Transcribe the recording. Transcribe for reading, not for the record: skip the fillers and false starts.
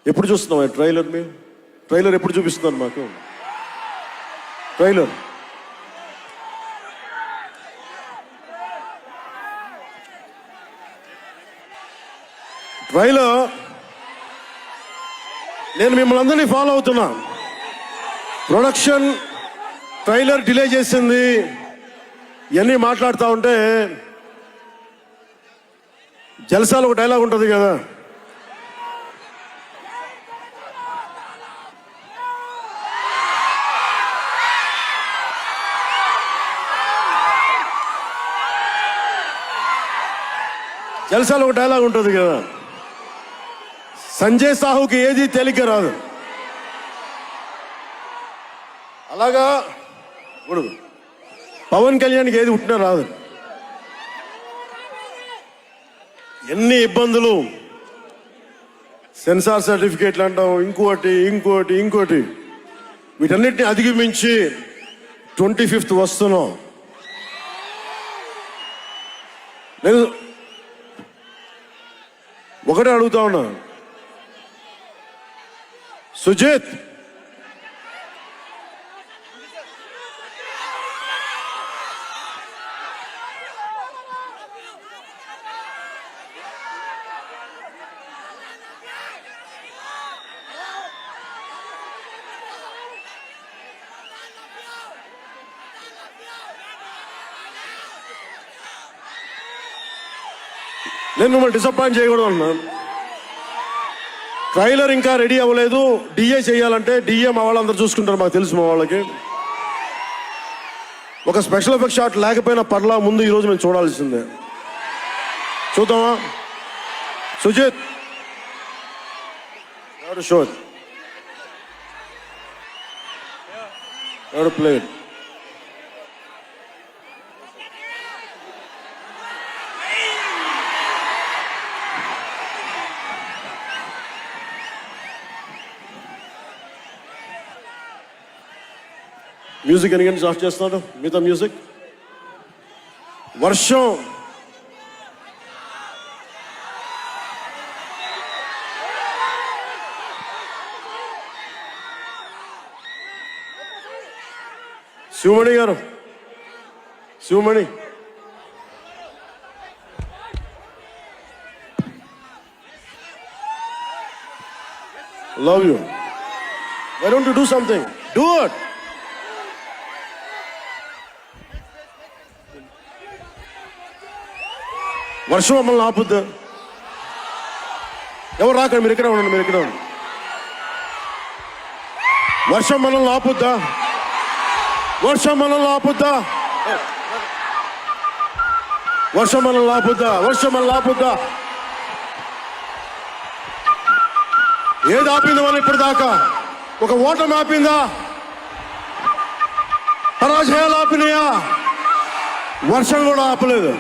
ఎప్పుడు చూస్తున్నాం ట్రైలర్? మీరు ట్రైలర్ ఎప్పుడు చూపిస్తున్నారు మాకు? ట్రైలర్ ట్రైలర్ నేను మిమ్మల్ని అందరినీ ఫాలో అవుతున్నా. ప్రొడక్షన్ ట్రైలర్ డిలే చేసింది ఇవన్నీ మాట్లాడుతూ ఉంటే జల్సాలో ఒక డైలాగ్ ఉంటుంది కదా, జల్సాలో ఒక డైలాగ్ ఉంటుంది కదా, సంజయ్ సాహుకి ఏది తేలిక రాదు. అలాగా ఇప్పుడు పవన్ కళ్యాణ్కి ఏది పుట్టినా రాదు. ఎన్ని ఇబ్బందులు, సెన్సార్ సర్టిఫికేట్లు అంటాం, ఇంకోటి ఇంకోటి ఇంకోటి, వీటన్నిటిని అధిగమించి 25th వస్తున్నాం. నేను ఒకటే అడుగుతా ఉన్నా, సుజిత్ నేను మిమ్మల్ని డిసప్పాయింట్ చేయకూడదు అన్నాను. ట్రైలర్ ఇంకా రెడీ అవ్వలేదు. డిఏ చేయాలంటే డిఏ మా వాళ్ళందరూ చూసుకుంటారు, మాకు తెలుసు. మా వాళ్ళకి ఒక స్పెషల్ ఎఫెక్ట్ షాట్ లేకపోయినా పర్లా, ముందు ఈరోజు మేము చూడాల్సిందే. చూద్దామా? సుజిత్ ఎవరు షో ఎవరు ప్లే మ్యూజిక్ ఎన్ని గంటలు ఆఫ్ చేస్తున్నాడు? మిగతా మ్యూజిక్ వర్షం శివమణి గారు, Sivamani love you. Why don't you do something? Do it. వర్షం మమ్మల్ని ఆపుద్దా? ఎవరు రాకండి, మీరు ఇక్కడ ఉండండి, మీరు ఇక్కడ ఉండండి. వర్షం మనల్ని ఆపుద్దా? వర్షం మనల్ని ఆపుద్దా? వర్షం మనల్ని ఆపుద్దా? వర్షం మనల్ని ఆపుద్దా? ఏది ఆపింది మనం ఇప్పుడు దాకా? ఒక ఓటమి ఆపిందా? పరాజయాలు ఆపినాయా? వర్షం కూడా ఆపలేదు.